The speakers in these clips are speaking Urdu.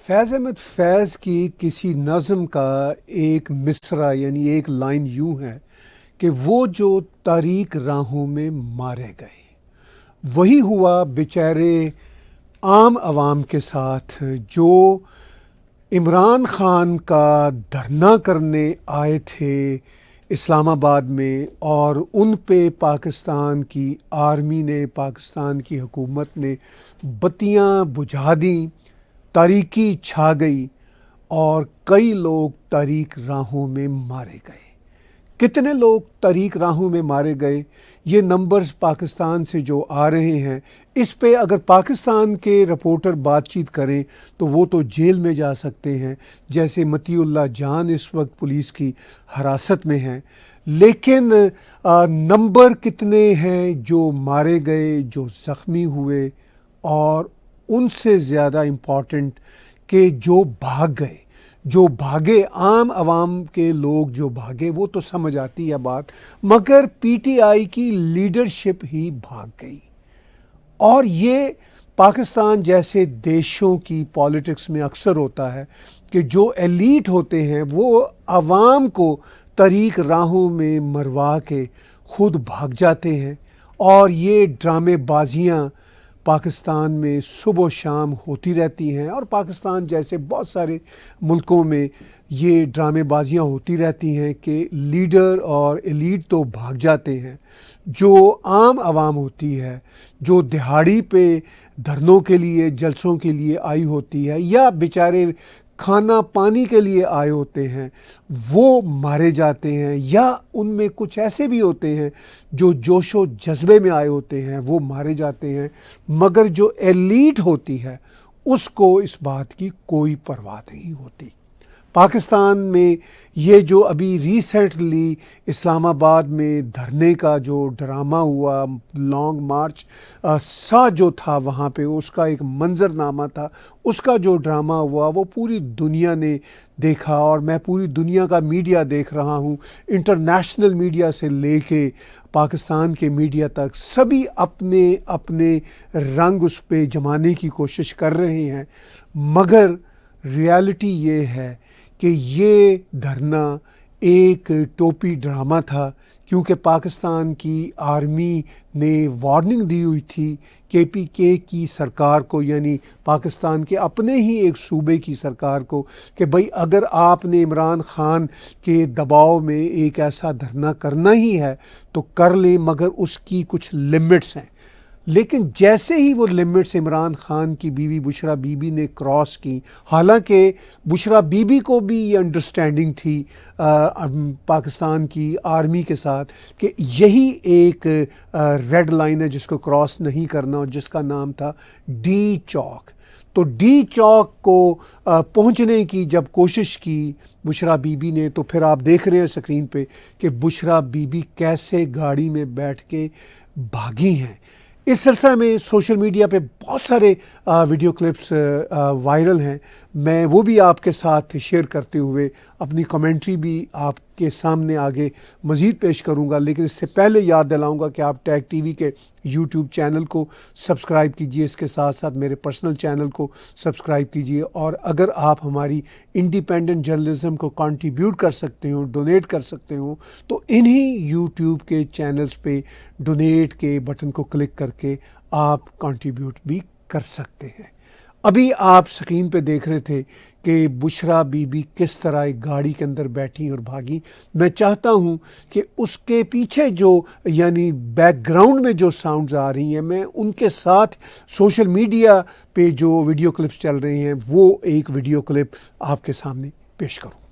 فیض احمد فیض کی کسی نظم کا ایک مصرع یعنی ایک لائن یوں ہے کہ وہ جو تاریک راہوں میں مارے گئے، وہی ہوا بیچارے عام عوام کے ساتھ جو عمران خان کا دھرنا کرنے آئے تھے اسلام آباد میں، اور ان پہ پاکستان کی آرمی نے، پاکستان کی حکومت نے بتیاں بجھا دیں، تاریکی چھا گئی اور کئی لوگ تاریک راہوں میں مارے گئے۔ کتنے لوگ تاریک راہوں میں مارے گئے، یہ نمبرز پاکستان سے جو آ رہے ہیں، اس پہ اگر پاکستان کے رپورٹر بات چیت کریں تو وہ تو جیل میں جا سکتے ہیں، جیسے مطیع اللہ جان اس وقت پولیس کی حراست میں ہیں۔ لیکن نمبر کتنے ہیں جو مارے گئے، جو زخمی ہوئے، اور ان سے زیادہ امپورٹنٹ کہ جو بھاگ گئے، جو بھاگے، عام عوام کے لوگ جو بھاگے، وہ تو سمجھ آتی ہے بات، مگر پی ٹی آئی کی لیڈرشپ ہی بھاگ گئی۔ اور یہ پاکستان جیسے دیشوں کی پالیٹکس میں اکثر ہوتا ہے کہ جو ایلیٹ ہوتے ہیں وہ عوام کو طریق راہوں میں مروا کے خود بھاگ جاتے ہیں، اور یہ ڈرامے بازیاں پاکستان میں صبح و شام ہوتی رہتی ہیں، اور پاکستان جیسے بہت سارے ملکوں میں یہ ڈرامے بازیاں ہوتی رہتی ہیں کہ لیڈر اور ایلیٹ تو بھاگ جاتے ہیں، جو عام عوام ہوتی ہے، جو دہاڑی پہ دھرنوں کے لیے، جلسوں کے لیے آئی ہوتی ہے، یا بیچارے کھانا پانی کے لیے آئے ہوتے ہیں، وہ مارے جاتے ہیں، یا ان میں کچھ ایسے بھی ہوتے ہیں جو جوش و جذبے میں آئے ہوتے ہیں، وہ مارے جاتے ہیں، مگر جو ایلیٹ ہوتی ہے اس کو اس بات کی کوئی پرواہ نہیں ہوتی۔ پاکستان میں یہ جو ابھی ریسنٹلی اسلام آباد میں دھرنے کا جو ڈرامہ ہوا، لانگ مارچ سا جو تھا وہاں پہ، اس کا ایک منظر نامہ تھا، اس کا جو ڈرامہ ہوا وہ پوری دنیا نے دیکھا، اور میں پوری دنیا کا میڈیا دیکھ رہا ہوں، انٹرنیشنل میڈیا سے لے کے پاکستان کے میڈیا تک، سبھی اپنے اپنے رنگ اس پہ جمانے کی کوشش کر رہے ہیں، مگر ریالٹی یہ ہے کہ یہ دھرنا ایک ٹوپی ڈرامہ تھا، کیونکہ پاکستان کی آرمی نے وارننگ دی ہوئی تھی کے پی کے کی سرکار کو، یعنی پاکستان کے اپنے ہی ایک صوبے کی سرکار کو، کہ بھئی اگر آپ نے عمران خان کے دباؤ میں ایک ایسا دھرنا کرنا ہی ہے تو کر لیں، مگر اس کی کچھ لمٹس ہیں۔ لیکن جیسے ہی وہ لمٹس عمران خان کی بیوی بشرا بی بی نے کراس کی، حالانکہ بشرا بی بی کو بھی یہ انڈرسٹینڈنگ تھی پاکستان کی آرمی کے ساتھ کہ یہی ایک ریڈ لائن ہے جس کو کراس نہیں کرنا، اور جس کا نام تھا ڈی چوک۔ تو ڈی چوک کو پہنچنے کی جب کوشش کی بشرا بی بی نے، تو پھر آپ دیکھ رہے ہیں سکرین پہ کہ بشرا بی بی کیسے گاڑی میں بیٹھ کے بھاگی ہیں۔ اس سلسلہ میں سوشل میڈیا پہ بہت سارے ویڈیو کلپس وائرل ہیں، میں وہ بھی آپ کے ساتھ شیئر کرتے ہوئے اپنی کمنٹری بھی آپ کے سامنے آگے مزید پیش کروں گا، لیکن اس سے پہلے یاد دلاؤں گا کہ آپ ٹیگ ٹی وی کے یوٹیوب چینل کو سبسکرائب کیجئے، اس کے ساتھ ساتھ میرے پرسنل چینل کو سبسکرائب کیجئے، اور اگر آپ ہماری انڈیپینڈنٹ جرنلزم کو کنٹریبیوٹ کر سکتے ہوں، ڈونیٹ کر سکتے ہوں، تو انہی یوٹیوب کے چینلز پہ ڈونیٹ کے بٹن کو کلک کر کے آپ کنٹریبیوٹ بھی کر سکتے ہیں۔ ابھی آپ سکرین پہ دیکھ رہے تھے کہ بشرا بی بی کس طرح ایک گاڑی کے اندر بیٹھی اور بھاگی۔ میں چاہتا ہوں کہ اس کے پیچھے جو یعنی بیک گراؤنڈ میں جو ساؤنڈز آ رہی ہیں، میں ان کے ساتھ سوشل میڈیا پہ جو ویڈیو کلپس چل رہے ہیں وہ ایک ویڈیو کلپ آپ کے سامنے پیش کروں۔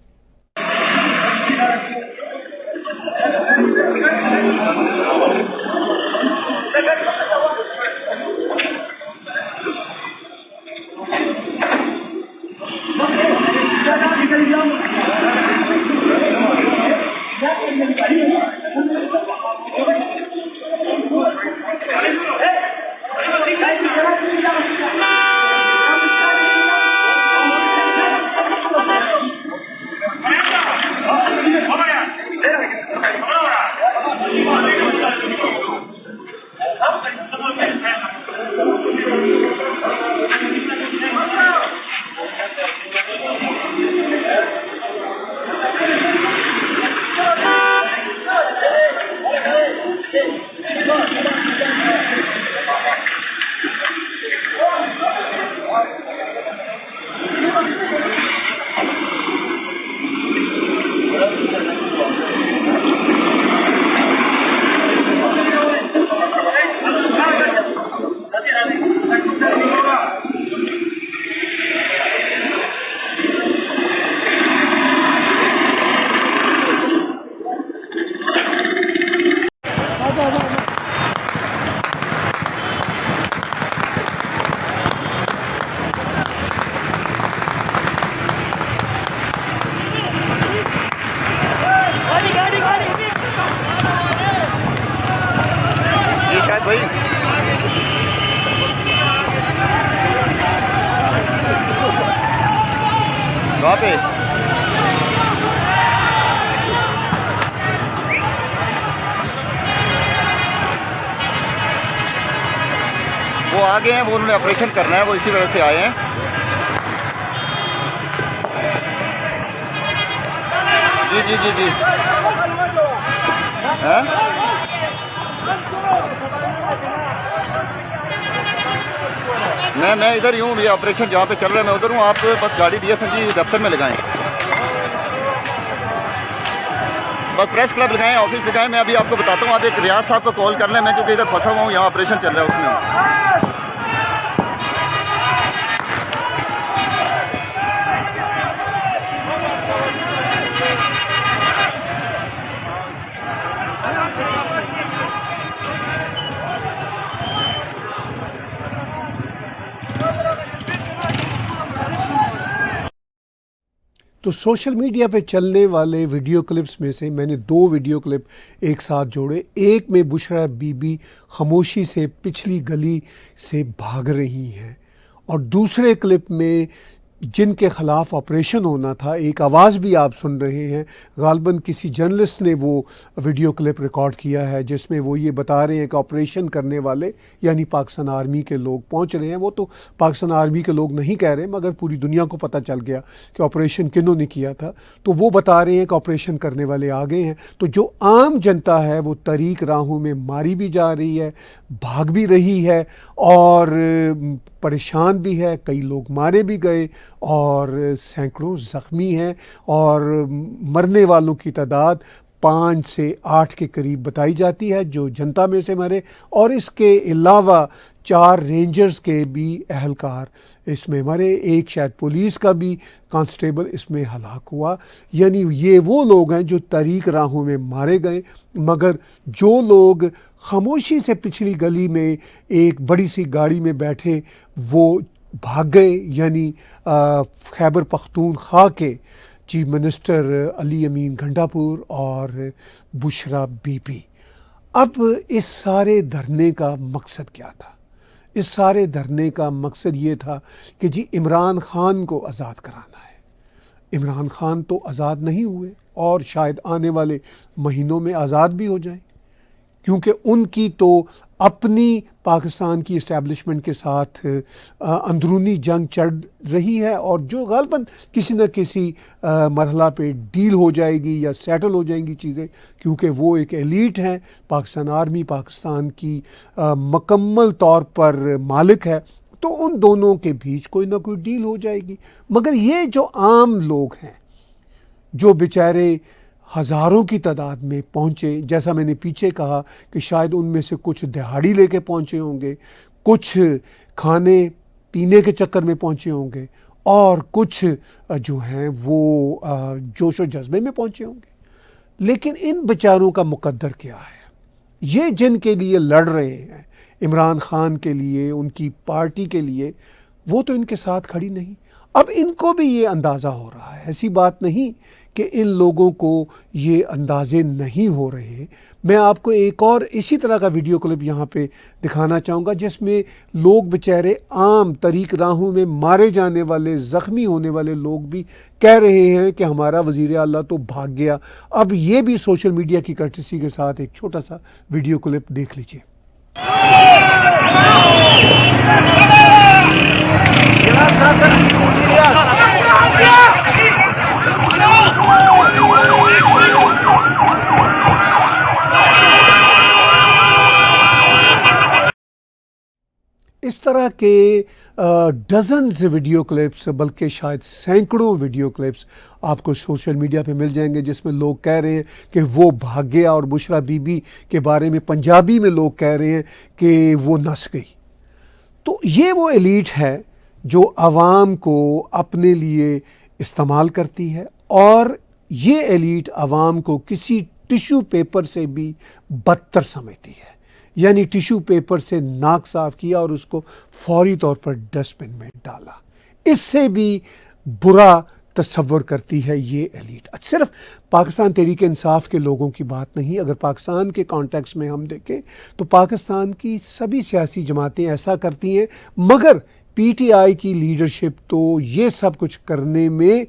کہاں پہ؟ وہ آ گئے ہیں، وہ انہوں نے آپریشن کرنا ہے، وہ اسی وجہ سے آئے ہیں. جی جی جی جی میں ادھر ہی ہوں. یہ آپریشن جہاں پہ چل رہا ہے میں ادھر ہوں. آپ بس گاڑی ڈی ایس این جی دفتر میں لگائیں، بس پریس کلب لگائیں، آفس لگائیں. میں ابھی آپ کو بتاتا ہوں. آپ ایک ریاض صاحب کو کال کر لیں، میں کیونکہ ادھر پھنسا ہوا ہوں، یہاں آپریشن چل رہا ہے اس میں ہوں. تو سوشل میڈیا پہ چلنے والے ویڈیو کلپس میں سے میں نے 2 ویڈیو کلپ ایک ساتھ جوڑے. ایک میں بشرا بی بی خاموشی سے پچھلی گلی سے بھاگ رہی ہیں، اور دوسرے کلپ میں جن کے خلاف آپریشن ہونا تھا ایک آواز بھی آپ سن رہے ہیں. غالباً کسی جرنلسٹ نے وہ ویڈیو کلپ ریکارڈ کیا ہے جس میں وہ یہ بتا رہے ہیں کہ آپریشن کرنے والے یعنی پاکستان آرمی کے لوگ پہنچ رہے ہیں. وہ تو پاکستان آرمی کے لوگ نہیں کہہ رہے، مگر پوری دنیا کو پتہ چل گیا کہ آپریشن کنہوں نے کیا تھا. تو وہ بتا رہے ہیں کہ آپریشن کرنے والے آ گئے ہیں. تو جو عام جنتا ہے وہ طریق راہوں میں ماری بھی جا رہی ہے، بھاگ بھی رہی ہے اور پریشان بھی ہے. کئی لوگ مارے بھی گئے اور سینکڑوں زخمی ہیں، اور مرنے والوں کی تعداد 5 سے 8 کے قریب بتائی جاتی ہے جو جنتا میں سے مرے. اور اس کے علاوہ 4 رینجرز کے بھی اہلکار اس میں مرے، ایک شاید پولیس کا بھی کانسٹیبل اس میں ہلاک ہوا. یعنی یہ وہ لوگ ہیں جو طریق راہوں میں مارے گئے. مگر جو لوگ خاموشی سے پچھلی گلی میں ایک بڑی سی گاڑی میں بیٹھے وہ بھاگ گئے، یعنی خیبر پختونخوا کے چیف منسٹر علی امین گھنٹاپور اور بشرا بی بی. اب اس سارے دھرنے کا مقصد کیا تھا؟ اس سارے دھرنے کا مقصد یہ تھا کہ جی عمران خان کو آزاد کرانا ہے. عمران خان تو آزاد نہیں ہوئے اور شاید آنے والے مہینوں میں آزاد بھی ہو جائیں، کیونکہ ان کی تو اپنی پاکستان کی اسٹیبلشمنٹ کے ساتھ اندرونی جنگ چڑھ رہی ہے، اور جو غالباً کسی نہ کسی مرحلہ پہ ڈیل ہو جائے گی یا سیٹل ہو جائیں گی چیزیں، کیونکہ وہ ایک ایلیٹ ہیں. پاکستان آرمی پاکستان کی مکمل طور پر مالک ہے، تو ان دونوں کے بیچ کوئی نہ کوئی ڈیل ہو جائے گی. مگر یہ جو عام لوگ ہیں جو بیچارے ہزاروں کی تعداد میں پہنچے، جیسا میں نے پیچھے کہا کہ شاید ان میں سے کچھ دہاڑی لے کے پہنچے ہوں گے، کچھ کھانے پینے کے چکر میں پہنچے ہوں گے، اور کچھ جو ہیں وہ جوش و جذبے میں پہنچے ہوں گے. لیکن ان بیچاروں کا مقدر کیا ہے؟ یہ جن کے لیے لڑ رہے ہیں، عمران خان کے لیے، ان کی پارٹی کے لیے، وہ تو ان کے ساتھ کھڑی نہیں. اب ان کو بھی یہ اندازہ ہو رہا ہے، ایسی بات نہیں کہ ان لوگوں کو یہ اندازے نہیں ہو رہے. میں آپ کو ایک اور اسی طرح کا ویڈیو کلپ یہاں پہ دکھانا چاہوں گا جس میں لوگ بیچارے عام طریق راہوں میں مارے جانے والے، زخمی ہونے والے لوگ بھی کہہ رہے ہیں کہ ہمارا وزیر اعلیٰ تو بھاگ گیا. اب یہ بھی سوشل میڈیا کی کرٹسی کے ساتھ ایک چھوٹا سا ویڈیو کلپ دیکھ لیجئے. اس طرح کے ڈزنز ویڈیو کلپس، بلکہ شاید سینکڑوں ویڈیو کلپس آپ کو سوشل میڈیا پہ مل جائیں گے جس میں لوگ کہہ رہے ہیں کہ وہ بھاگ گیا، اور بشرا بی بی کے بارے میں پنجابی میں لوگ کہہ رہے ہیں کہ وہ نس گئی. تو یہ وہ ایلیٹ ہے جو عوام کو اپنے لیے استعمال کرتی ہے، اور یہ ایلیٹ عوام کو کسی ٹیشو پیپر سے بھی بدتر سمجھتی ہے. یعنی ٹیشو پیپر سے ناک صاف کیا اور اس کو فوری طور پر ڈسٹ بن میں ڈالا، اس سے بھی برا تصور کرتی ہے یہ ایلیٹ. صرف پاکستان تحریک انصاف کے لوگوں کی بات نہیں، اگر پاکستان کے کانٹیکس میں ہم دیکھیں تو پاکستان کی سبھی سیاسی جماعتیں ایسا کرتی ہیں. مگر پی ٹی آئی کی لیڈرشپ تو یہ سب کچھ کرنے میں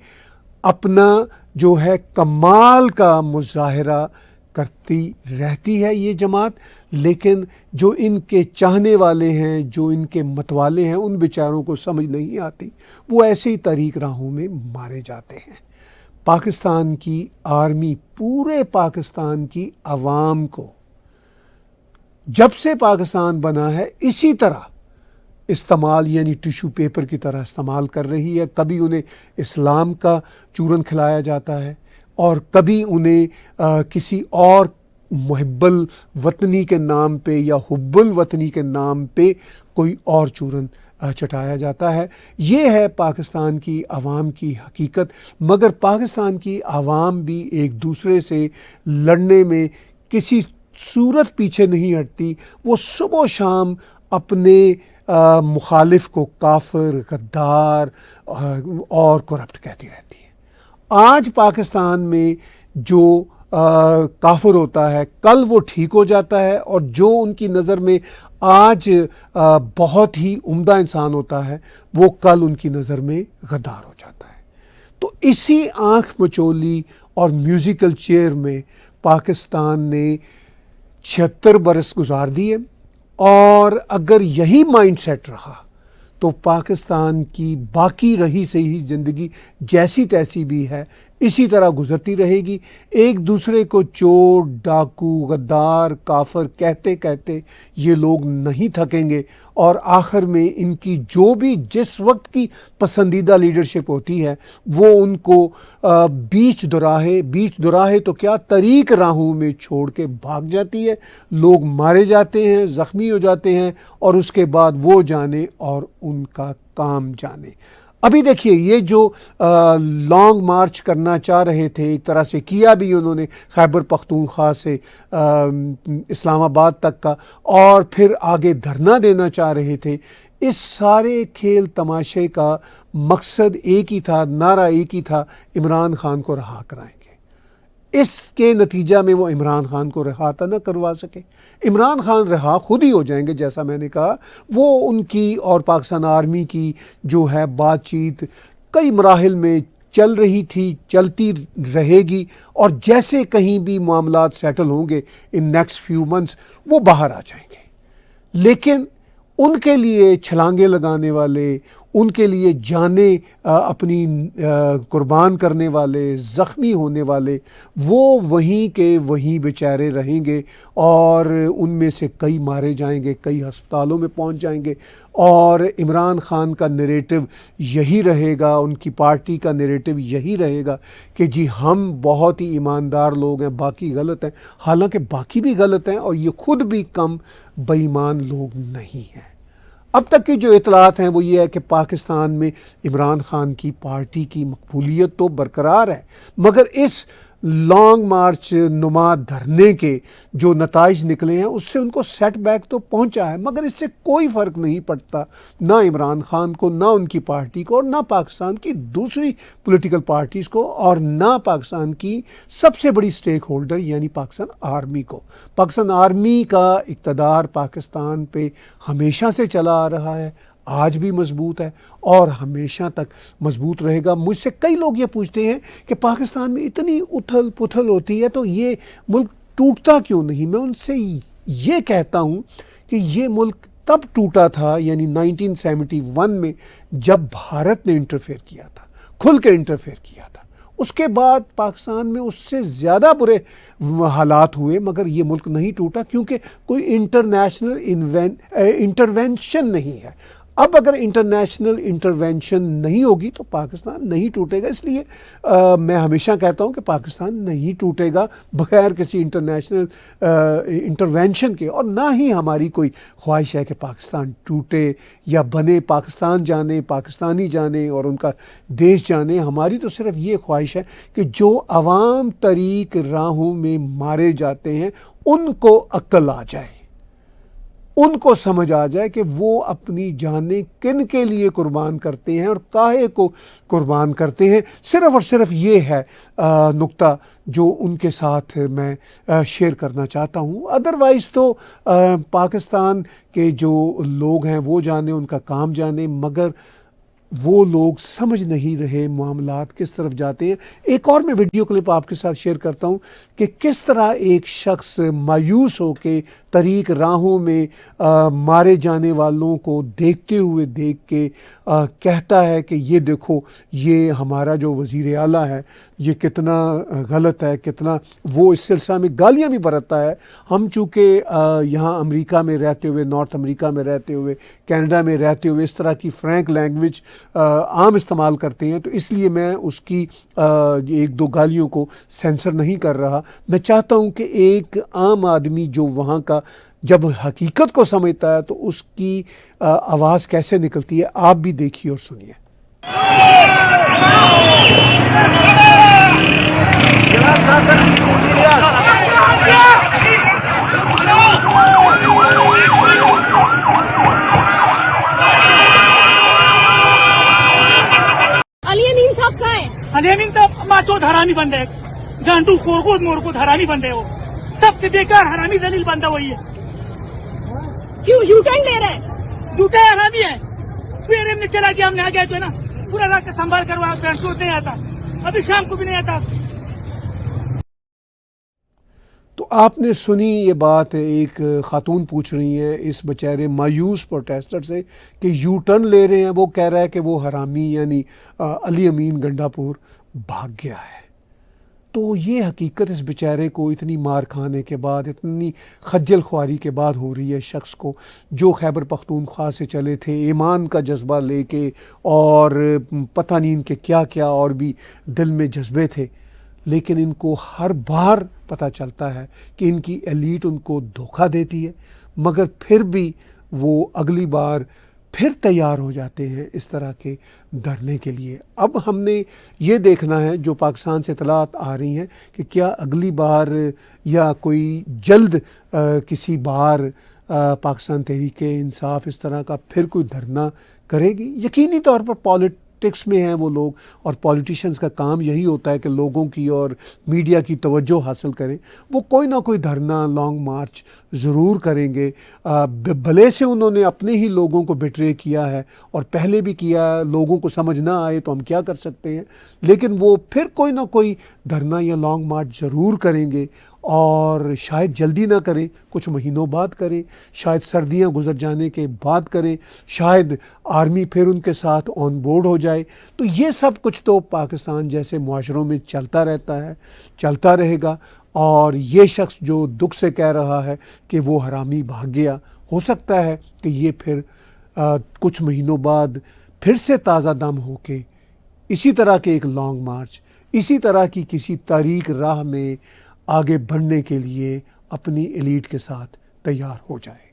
اپنا جو ہے کمال کا مظاہرہ کرتی رہتی ہے یہ جماعت، لیکن جو ان کے چاہنے والے ہیں، جو ان کے متوالے ہیں، ان بیچاروں کو سمجھ نہیں آتی، وہ ایسے ہی طریق راہوں میں مارے جاتے ہیں۔ پاکستان کی آرمی پورے پاکستان کی عوام کو جب سے پاکستان بنا ہے اسی طرح استعمال، یعنی ٹیشو پیپر کی طرح استعمال کر رہی ہے۔ کبھی انہیں اسلام کا چورن کھلایا جاتا ہے اور کبھی انہیں کسی اور محب الوطنی کے نام پہ یا حب الوطنی کے نام پہ کوئی اور چورن چٹایا جاتا ہے۔ یہ ہے پاکستان کی عوام کی حقیقت، مگر پاکستان کی عوام بھی ایک دوسرے سے لڑنے میں کسی صورت پیچھے نہیں ہٹتی۔ وہ صبح و شام اپنے مخالف کو کافر، غدار اور کرپٹ کہتی رہتی ہے۔ آج پاکستان میں جو کافر ہوتا ہے کل وہ ٹھیک ہو جاتا ہے، اور جو ان کی نظر میں آج بہت ہی عمدہ انسان ہوتا ہے وہ کل ان کی نظر میں غدار ہو جاتا ہے۔ تو اسی آنکھ مچولی اور میوزیکل چیئر میں پاکستان نے 76 برس گزار دیے، اور اگر یہی مائنڈ سیٹ رہا تو پاکستان کی باقی رہی سہی زندگی جیسی تیسی بھی ہے اسی طرح گزرتی رہے گی۔ ایک دوسرے کو چور، ڈاکو، غدار، کافر کہتے کہتے یہ لوگ نہیں تھکیں گے، اور آخر میں ان کی جو بھی جس وقت کی پسندیدہ لیڈرشپ ہوتی ہے وہ ان کو بیچ دراہے تو کیا طریق راہوں میں چھوڑ کے بھاگ جاتی ہے۔ لوگ مارے جاتے ہیں، زخمی ہو جاتے ہیں، اور اس کے بعد وہ جانے اور ان کا کام جانے۔ ابھی دیکھیے یہ جو لانگ مارچ کرنا چاہ رہے تھے، ایک طرح سے کیا بھی انہوں نے خیبر پختونخوا سے اسلام آباد تک کا، اور پھر آگے دھرنا دینا چاہ رہے تھے۔ اس سارے کھیل تماشے کا مقصد ایک ہی تھا، نعرہ ایک ہی تھا، عمران خان کو رہا کرائیں گے۔ اس کے نتیجہ میں وہ عمران خان کو رہا تو نہ کروا سکے۔ عمران خان رہا خود ہی ہو جائیں گے، جیسا میں نے کہا۔ وہ ان کی اور پاکستان آرمی کی جو ہے بات چیت کئی مراحل میں چل رہی تھی، چلتی رہے گی، اور جیسے کہیں بھی معاملات سیٹل ہوں گے ان نیکسٹ فیو منتھس وہ باہر آ جائیں گے۔ لیکن ان کے لیے چھلانگے لگانے والے، ان کے لیے جانیں اپنی قربان کرنے والے، زخمی ہونے والے، وہ وہیں کے وہیں بیچارے رہیں گے، اور ان میں سے کئی مارے جائیں گے، کئی ہسپتالوں میں پہنچ جائیں گے، اور عمران خان کا نیریٹو یہی رہے گا، ان کی پارٹی کا نیریٹو یہی رہے گا کہ جی ہم بہت ہی ایماندار لوگ ہیں، باقی غلط ہیں، حالانکہ باقی بھی غلط ہیں، اور یہ خود بھی کم بے ایمان لوگ نہیں ہیں۔ اب تک کی جو اطلاعات ہیں وہ یہ ہے کہ پاکستان میں عمران خان کی پارٹی کی مقبولیت تو برقرار ہے، مگر اس لانگ مارچ نما دھرنے کے جو نتائج نکلے ہیں اس سے ان کو سیٹ بیک تو پہنچا ہے، مگر اس سے کوئی فرق نہیں پڑتا نہ عمران خان کو، نہ ان کی پارٹی کو، اور نہ پاکستان کی دوسری پولیٹیکل پارٹیز کو، اور نہ پاکستان کی سب سے بڑی سٹیک ہولڈر یعنی پاکستان آرمی کو۔ پاکستان آرمی کا اقتدار پاکستان پہ ہمیشہ سے چلا آ رہا ہے، آج بھی مضبوط ہے اور ہمیشہ تک مضبوط رہے گا۔ مجھ سے کئی لوگ یہ پوچھتے ہیں کہ پاکستان میں اتنی اتھل پتھل ہوتی ہے تو یہ ملک ٹوٹتا کیوں نہیں؟ میں ان سے یہ کہتا ہوں کہ یہ ملک تب ٹوٹا تھا، یعنی 1971 میں، جب بھارت نے انٹرفیئر کیا تھا، کھل کے انٹرفیئر کیا تھا۔ اس کے بعد پاکستان میں اس سے زیادہ برے حالات ہوئے، مگر یہ ملک نہیں ٹوٹا کیونکہ کوئی انٹرنیشنل انٹرونشن نہیں ہے۔ اب اگر انٹرنیشنل انٹرونشن نہیں ہوگی تو پاکستان نہیں ٹوٹے گا۔ اس لیے میں ہمیشہ کہتا ہوں کہ پاکستان نہیں ٹوٹے گا بغیر کسی انٹرنیشنل انٹرونشن کے، اور نہ ہی ہماری کوئی خواہش ہے کہ پاکستان ٹوٹے یا بنے، پاکستان جانے، پاکستانی جانے اور ان کا دیش جانے۔ ہماری تو صرف یہ خواہش ہے کہ جو عوام طریق راہوں میں مارے جاتے ہیں ان کو عقل آ جائے، ان کو سمجھ آ جائے کہ وہ اپنی جانیں کن کے لیے قربان کرتے ہیں اور کاہے کو قربان کرتے ہیں. صرف اور صرف یہ ہے نقطہ جو ان کے ساتھ میں شیئر کرنا چاہتا ہوں. ادروائز تو پاکستان کے جو لوگ ہیں وہ جانیں، ان کا کام جانیں، مگر وہ لوگ سمجھ نہیں رہے معاملات کس طرف جاتے ہیں. ایک اور میں ویڈیو کلپ آپ کے ساتھ شیئر کرتا ہوں کہ کس طرح ایک شخص مایوس ہو کے طریق راہوں میں مارے جانے والوں کو دیکھتے ہوئے دیکھ کے کہتا ہے کہ یہ دیکھو یہ ہمارا جو وزیر اعلیٰ ہے یہ کتنا غلط ہے، کتنا وہ اس سلسلہ میں گالیاں بھی برتتا ہے. ہم چونکہ یہاں امریکہ میں رہتے ہوئے، نارتھ امریکہ میں رہتے ہوئے، کینیڈا میں رہتے ہوئے اس طرح کی فرینک لینگویج عام استعمال کرتے ہیں، تو اس لیے میں اس کی ایک دو گالیوں کو سینسر نہیں کر رہا. میں چاہتا ہوں کہ ایک عام آدمی جو وہاں کا جب حقیقت کو سمجھتا ہے تو اس کی آواز کیسے نکلتی ہے، آپ بھی دیکھیے اور سنیے. علی امین صاحب کہاں ہیں؟ علی امین تو ماچود حرامی بندہ ہے، گانڈو خورخود مورخود حرامی بندے وہ سب سے بیکار حرامی ذلیل بندہ وہی ہے. کیوں یو ٹرن لے رہے ہیں؟ جھوٹا حرامی ہے. پھر میں چلا گیا، ہم نے آ گیا جو ہے نا پورا علاقہ سنبھال کر وہاں ٹرانسپورٹ نہیں آتا، ابھی شام کو بھی نہیں آتا. تو آپ نے سنی یہ بات، ایک خاتون پوچھ رہی ہیں اس بیچارے مایوس پروٹیسٹر سے کہ یو ٹرن لے رہے ہیں. وہ کہہ رہا ہے کہ وہ حرامی یعنی علی امین گنڈا پور بھاگ گیا ہے. تو یہ حقیقت اس بیچارے کو اتنی مار کھانے کے بعد، اتنی خجل خواری کے بعد ہو رہی ہے. شخص کو جو خیبر پختونخوا سے چلے تھے ایمان کا جذبہ لے کے، اور پتہ نہیں ان کے کیا کیا اور بھی دل میں جذبے تھے، لیکن ان کو ہر بار پتہ چلتا ہے کہ ان کی ایلیٹ ان کو دھوکہ دیتی ہے، مگر پھر بھی وہ اگلی بار پھر تیار ہو جاتے ہیں اس طرح کے ڈرنے کے لیے. اب ہم نے یہ دیکھنا ہے، جو پاکستان سے اطلاعات آ رہی ہیں کہ کیا اگلی بار یا کوئی جلد کسی بار پاکستان تحریک انصاف اس طرح کا پھر کوئی دھرنا کرے گی. یقینی طور پر پولیٹکس میں ہیں وہ لوگ، اور پولیٹیشنز کا کام یہی ہوتا ہے کہ لوگوں کی اور میڈیا کی توجہ حاصل کریں. وہ کوئی نہ کوئی دھرنا، لانگ مارچ ضرور کریں گے. بھلے سے انہوں نے اپنے ہی لوگوں کو بٹرے کیا ہے اور پہلے بھی کیا ہے، لوگوں کو سمجھ نہ آئے تو ہم کیا کر سکتے ہیں، لیکن وہ پھر کوئی نہ کوئی دھرنا یا لانگ مارچ ضرور کریں گے. اور شاید جلدی نہ کریں، کچھ مہینوں بعد کریں، شاید سردیاں گزر جانے کے بعد کریں، شاید آرمی پھر ان کے ساتھ آن بورڈ ہو جائے. تو یہ سب کچھ تو پاکستان جیسے معاشروں میں چلتا رہتا ہے، چلتا رہے گا. اور یہ شخص جو دکھ سے کہہ رہا ہے کہ وہ حرامی بھاگ گیا، ہو سکتا ہے کہ یہ پھر کچھ مہینوں بعد پھر سے تازہ دم ہو کے اسی طرح کے ایک لانگ مارچ، اسی طرح کی کسی طریق راہ میں آگے بڑھنے کے لیے اپنی ایلیٹ کے ساتھ تیار ہو جائے.